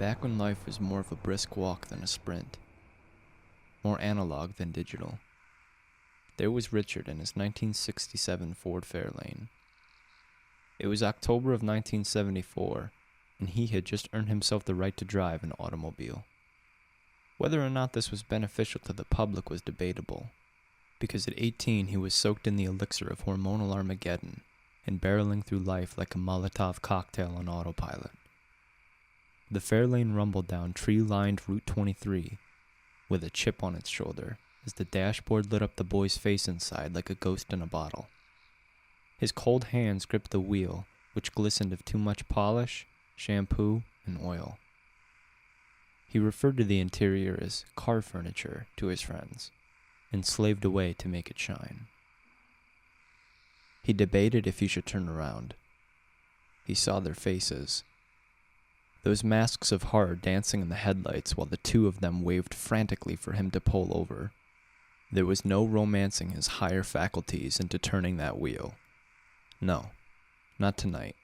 back when life was more of a brisk walk than a sprint, more analog than digital. There was Richard in his 1967 Ford Fairlane. It was October of 1974, and he had just earned himself the right to drive an automobile. Whether or not this was beneficial to the public was debatable, because at 18 he was soaked in the elixir of hormonal Armageddon and barreling through life like a Molotov cocktail on autopilot. The Fairlane rumbled down tree-lined Route 23 with a chip on its shoulder as the dashboard lit up the boy's face inside like a ghost in a bottle. His cold hands gripped the wheel, which glistened of too much polish, shampoo, and oil. He referred to the interior as car furniture to his friends, and slaved away to make it shine. He debated if he should turn around. He saw their faces. Those masks of horror dancing in the headlights while the two of them waved frantically for him to pull over. There was no romancing his higher faculties into turning that wheel. No, not tonight.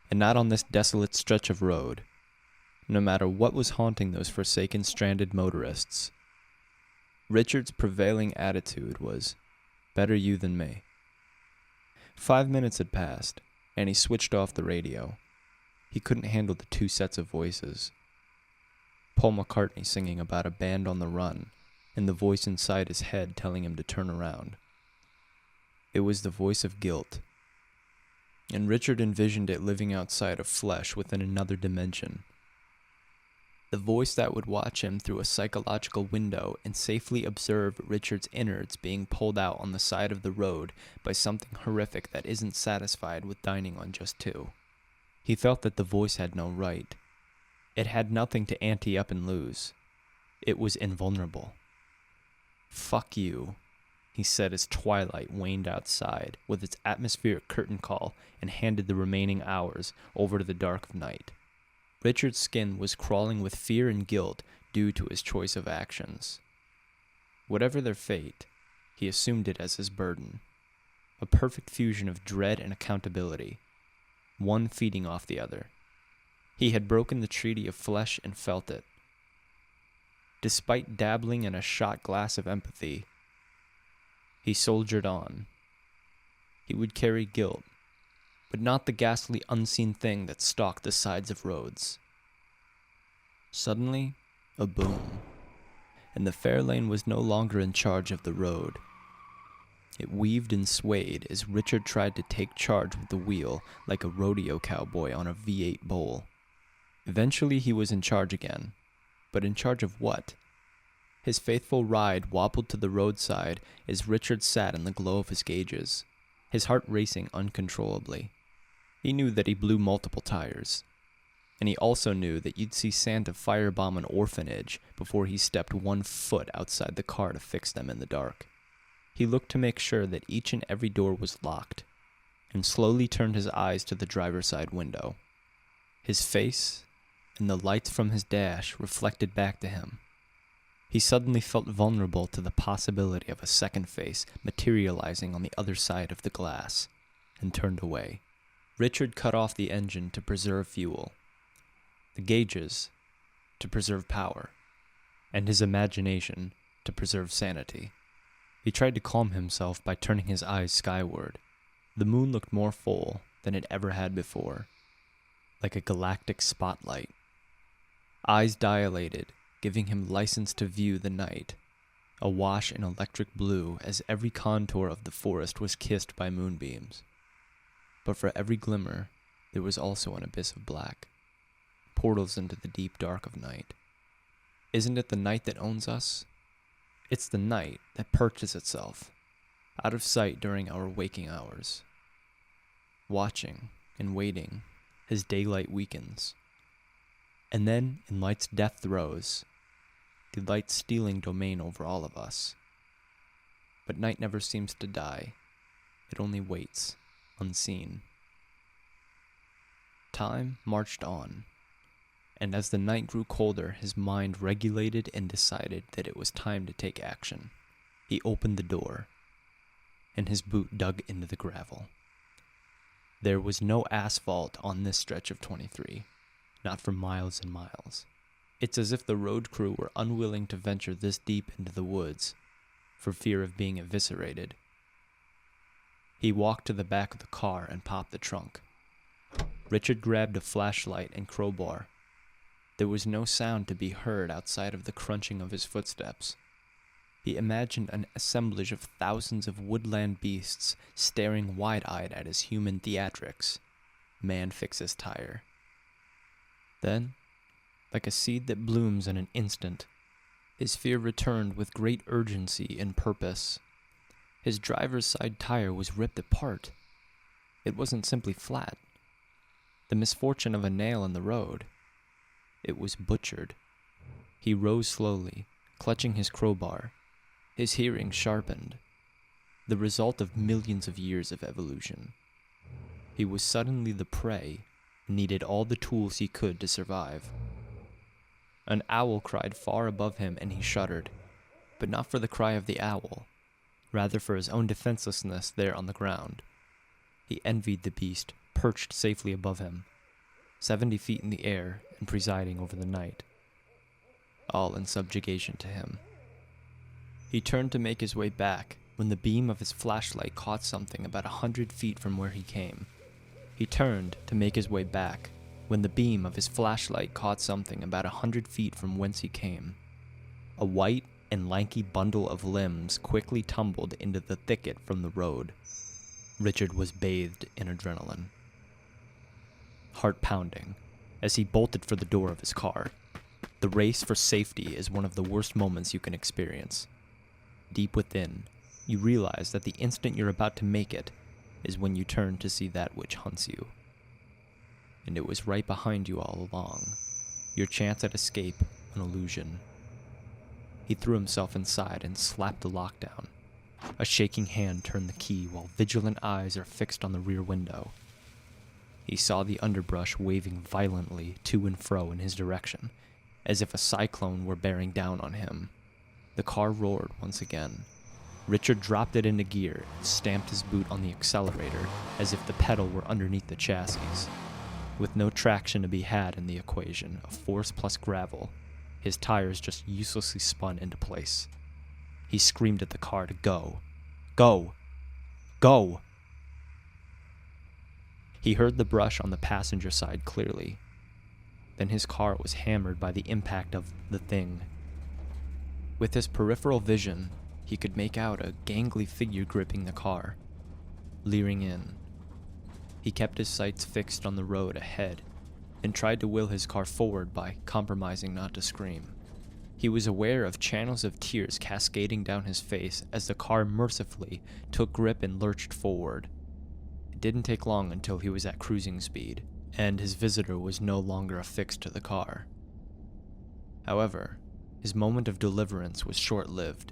And not on this desolate stretch of road. No matter what was haunting those forsaken stranded motorists. Richard's prevailing attitude was, better you than me. 5 minutes had passed, and he switched off the radio. He couldn't handle the two sets of voices. Paul McCartney singing about a band on the run, and the voice inside his head telling him to turn around. It was the voice of guilt. And Richard envisioned it living outside of flesh within another dimension. The voice that would watch him through a psychological window and safely observe Richard's innards being pulled out on the side of the road by something horrific that isn't satisfied with dining on just two. He felt that the voice had no right. It had nothing to ante up and lose. It was invulnerable. "Fuck you," he said as twilight waned outside with its atmospheric curtain call and handed the remaining hours over to the dark of night. Richard's skin was crawling with fear and guilt due to his choice of actions. Whatever their fate, he assumed it as his burden. A perfect fusion of dread and accountability, one feeding off the other. He had broken the treaty of flesh and felt it. Despite dabbling in a shot glass of empathy, he soldiered on. He would carry guilt, but not the ghastly unseen thing that stalked the sides of roads. Suddenly, a boom, and the Fairlane was no longer in charge of the road. It weaved and swayed as Richard tried to take charge with the wheel like a rodeo cowboy on a V8 bull. Eventually he was in charge again, but in charge of what? His faithful ride wobbled to the roadside as Richard sat in the glow of his gauges, his heart racing uncontrollably. He knew that he blew multiple tires, and he also knew that you'd see Santa firebomb an orphanage before he stepped 1 foot outside the car to fix them in the dark. He looked to make sure that each and every door was locked, and slowly turned his eyes to the driver's side window. His face and the lights from his dash reflected back to him. He suddenly felt vulnerable to the possibility of a second face materializing on the other side of the glass, and turned away. Richard cut off the engine to preserve fuel, the gauges to preserve power, and his imagination to preserve sanity. He tried to calm himself by turning his eyes skyward. The moon looked more full than it ever had before, like a galactic spotlight. Eyes dilated, giving him license to view the night, awash in electric blue as every contour of the forest was kissed by moonbeams. But for every glimmer, there was also an abyss of black, portals into the deep dark of night. Isn't it the night that owns us? It's the night that perches itself, out of sight during our waking hours, watching and waiting as daylight weakens. And then, in light's death throes, the light stealing domain over all of us. But night never seems to die. It only waits, unseen. Time marched on, and as the night grew colder, his mind regulated and decided that it was time to take action. He opened the door, and his boot dug into the gravel. There was no asphalt on this stretch of 23. not for miles and miles. It's as if the road crew were unwilling to venture this deep into the woods for fear of being eviscerated. He walked to the back of the car and popped the trunk. Richard grabbed a flashlight and crowbar. There was no sound to be heard outside of the crunching of his footsteps. He imagined an assemblage of thousands of woodland beasts staring wide-eyed at his human theatrics. Man fixes tire. Then, like a seed that blooms in an instant, his fear returned with great urgency and purpose. His driver's side tire was ripped apart. It wasn't simply flat. The misfortune of a nail in the road. It was butchered. He rose slowly, clutching his crowbar. His hearing sharpened. The result of millions of years of evolution. He was suddenly the prey, and needed all the tools he could to survive. An owl cried far above him and he shuddered, but not for the cry of the owl, rather for his own defenselessness there on the ground. He envied the beast, perched safely above him, 70 feet in the air and presiding over the night, all in subjugation to him. He turned to make his way back when the beam of his flashlight caught something about 100 feet from where he came. He turned to make his way back when the beam of his flashlight caught something about 100 feet from whence he came. A white and lanky bundle of limbs quickly tumbled into the thicket from the road. Richard was bathed in adrenaline. Heart pounding, as he bolted for the door of his car. The race for safety is one of the worst moments you can experience. Deep within, you realize that the instant you're about to make it is when you turn to see that which hunts you. And it was right behind you all along, your chance at escape an illusion. He threw himself inside and slapped the lockdown. A shaking hand turned the key while vigilant eyes are fixed on the rear window. He saw the underbrush waving violently to and fro in his direction, as if a cyclone were bearing down on him. The car roared once again. Richard dropped it into gear and stamped his boot on the accelerator as if the pedal were underneath the chassis. With no traction to be had in the equation of force plus gravel, his tires just uselessly spun into place. He screamed at the car to go. Go! Go! He heard the brush on the passenger side clearly. Then his car was hammered by the impact of the thing. With his peripheral vision, he could make out a gangly figure gripping the car, leering in. He kept his sights fixed on the road ahead and tried to will his car forward by compromising not to scream. He was aware of channels of tears cascading down his face as the car mercifully took grip and lurched forward. It didn't take long until he was at cruising speed, and his visitor was no longer affixed to the car. However, his moment of deliverance was short-lived,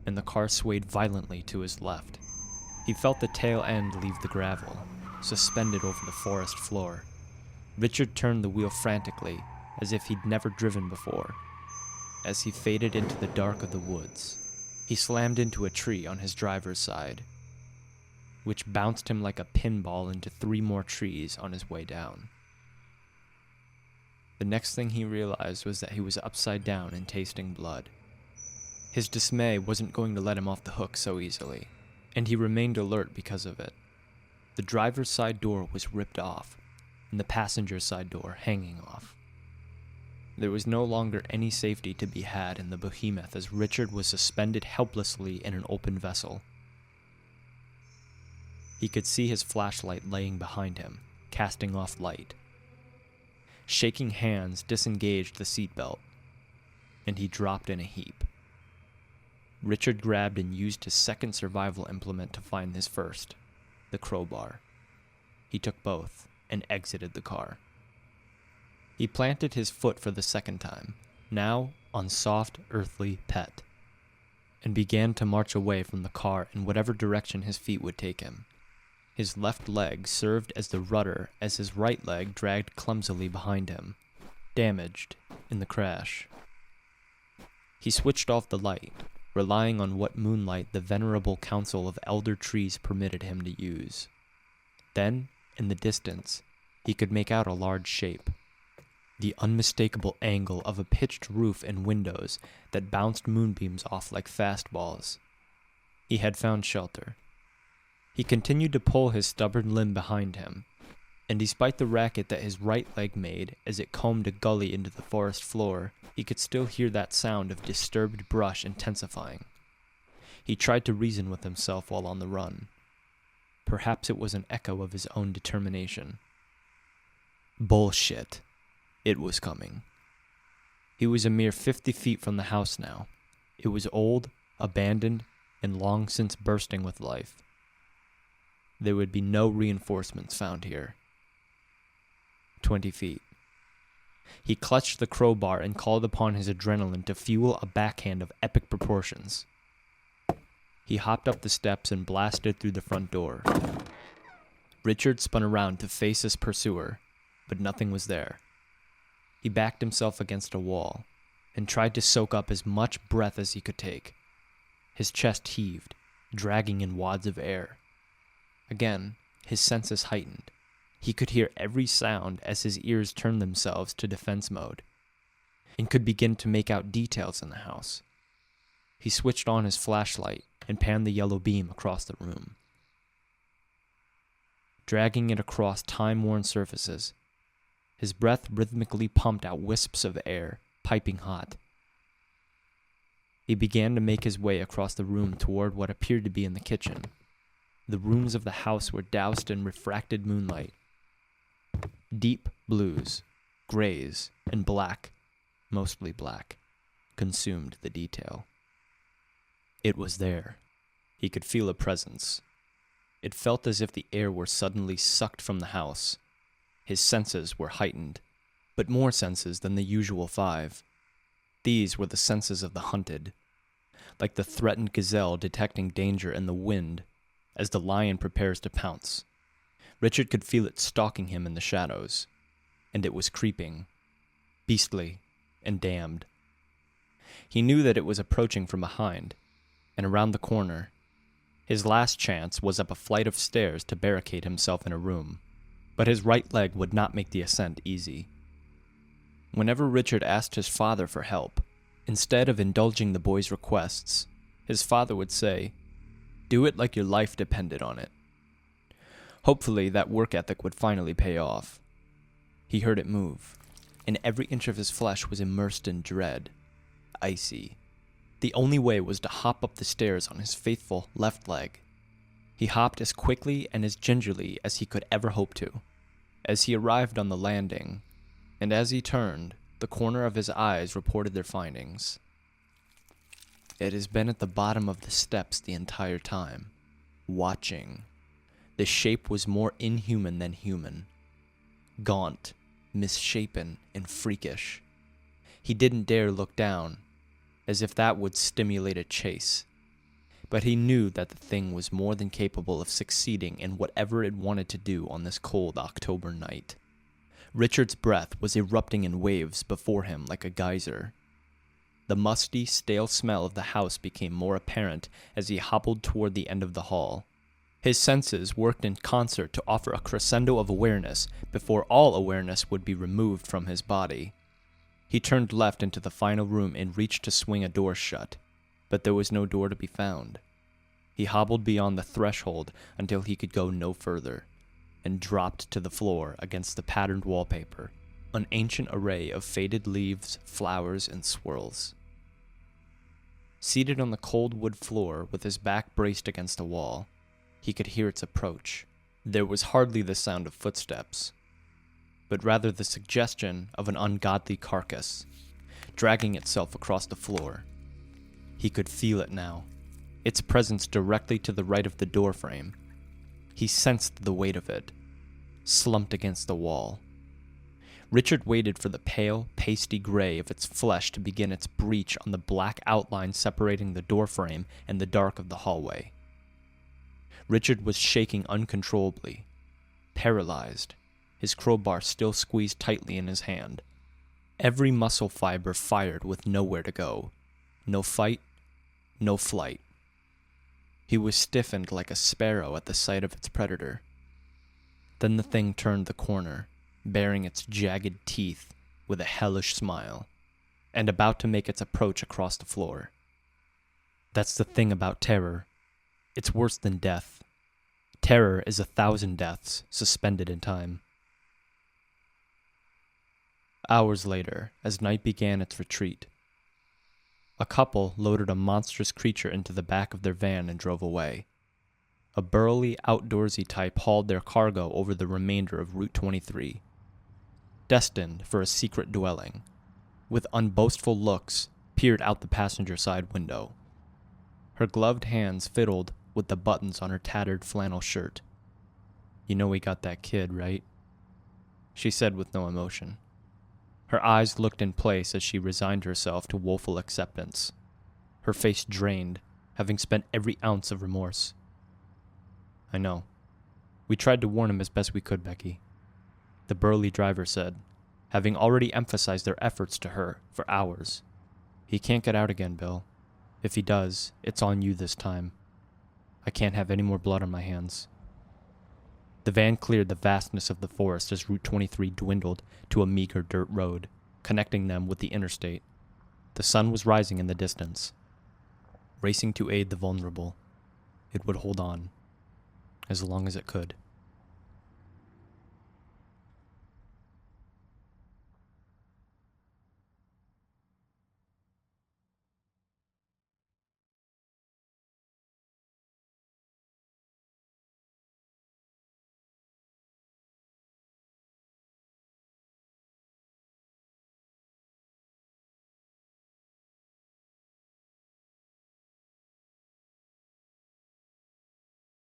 and the car swayed violently to his left. He felt the tail end leave the gravel, suspended over the forest floor. Richard turned the wheel frantically, as if he'd never driven before. As he faded into the dark of the woods, he slammed into a tree on his driver's side, which bounced him like a pinball into 3 more trees on his way down. The next thing he realized was that he was upside down and tasting blood. His dismay wasn't going to let him off the hook so easily, and he remained alert because of it. The driver's side door was ripped off, and the passenger's side door hanging off. There was no longer any safety to be had in the behemoth as Richard was suspended helplessly in an open vessel. He could see his flashlight laying behind him, casting off light. Shaking hands disengaged the seatbelt, and he dropped in a heap. Richard grabbed and used his second survival implement to find his first, the crowbar. He took both and exited the car. He planted his foot for the second time, now on soft, earthly pet, and began to march away from the car in whatever direction his feet would take him. His left leg served as the rudder as his right leg dragged clumsily behind him, damaged in the crash. He switched off the light, relying on what moonlight the venerable council of elder trees permitted him to use. Then, in the distance, he could make out a large shape. the unmistakable angle of a pitched roof and windows that bounced moonbeams off like fastballs. He had found shelter. He continued to pull his stubborn limb behind him, and despite the racket that his right leg made as it combed a gully into the forest floor, he could still hear that sound of disturbed brush intensifying. He tried to reason with himself while on the run. Perhaps it was an echo of his own determination. Bullshit. It was coming. He was a mere 50 feet from the house now. It was old, abandoned, and long since bursting with life. There would be no reinforcements found here. 20 feet. He clutched the crowbar and called upon his adrenaline to fuel a backhand of epic proportions. He hopped up the steps and blasted through the front door. Richard spun around to face his pursuer, but nothing was there. He backed himself against a wall and tried to soak up as much breath as he could take. His chest heaved, dragging in wads of air. Again, his senses heightened. He could hear every sound as his ears turned themselves to defense mode, and could begin to make out details in the house. He switched on his flashlight and panned the yellow beam across the room. Dragging it across time-worn surfaces, his breath rhythmically pumped out wisps of air, piping hot. He began to make his way across the room toward what appeared to be in the kitchen. The rooms of the house were doused in refracted moonlight. Deep blues, grays, and black, mostly black, consumed the detail. It was there. He could feel a presence. It felt as if the air were suddenly sucked from the house. His senses were heightened, but more senses than the usual 5. These were the senses of the hunted, like the threatened gazelle detecting danger in the wind as the lion prepares to pounce. Richard could feel it stalking him in the shadows, and it was creeping, beastly and damned. He knew that it was approaching from behind, and around the corner. His last chance was up a flight of stairs to barricade himself in a room, but his right leg would not make the ascent easy. Whenever Richard asked his father for help, instead of indulging the boy's requests, his father would say, "Do it like your life depended on it." Hopefully that work ethic would finally pay off. He heard it move, and every inch of his flesh was immersed in dread, icy. The only way was to hop up the stairs on his faithful left leg. He hopped as quickly and as gingerly as he could ever hope to. As he arrived on the landing, and as he turned, the corner of his eyes reported their findings. It has been at the bottom of the steps the entire time, watching. The shape was more inhuman than human. Gaunt, misshapen, and freakish. He didn't dare look down, as if that would stimulate a chase. But he knew that the thing was more than capable of succeeding in whatever it wanted to do on this cold October night. Richard's breath was erupting in waves before him like a geyser. The musty, stale smell of the house became more apparent as he hobbled toward the end of the hall. His senses worked in concert to offer a crescendo of awareness before all awareness would be removed from his body. He turned left into the final room and reached to swing a door shut, but there was no door to be found. He hobbled beyond the threshold until he could go no further, and dropped to the floor against the patterned wallpaper, an ancient array of faded leaves, flowers, and swirls. Seated on the cold wood floor with his back braced against a wall, he could hear its approach. There was hardly the sound of footsteps, but rather the suggestion of an ungodly carcass, dragging itself across the floor. He could feel it now, its presence directly to the right of the doorframe. He sensed the weight of it, slumped against the wall. Richard waited for the pale, pasty gray of its flesh to begin its breach on the black outline separating the doorframe and the dark of the hallway. Richard was shaking uncontrollably, paralyzed, his crowbar still squeezed tightly in his hand. Every muscle fiber fired with nowhere to go. No fight, no flight. He was stiffened like a sparrow at the sight of its predator. Then the thing turned the corner, baring its jagged teeth, with a hellish smile, and about to make its approach across the floor. That's the thing about terror. It's worse than death. Terror is 1,000 deaths suspended in time. Hours later, as night began its retreat, a couple loaded a monstrous creature into the back of their van and drove away. A burly, outdoorsy type hauled their cargo over the remainder of Route 23, destined for a secret dwelling, with unboastful looks peered out the passenger side window. Her gloved hands fiddled with the buttons on her tattered flannel shirt. "You know we got that kid, right?" she said with no emotion. Her eyes looked in place as she resigned herself to woeful acceptance, her face drained, having spent every ounce of remorse. "I know. We tried to warn him as best we could, Becky," the burly driver said, having already emphasized their efforts to her for hours. "He can't get out again, Bill. If he does, it's on you this time. I can't have any more blood on my hands." The van cleared the vastness of the forest as Route 23 dwindled to a meager dirt road, connecting them with the interstate. The sun was rising in the distance. Racing to aid the vulnerable, it would hold on, as long as it could.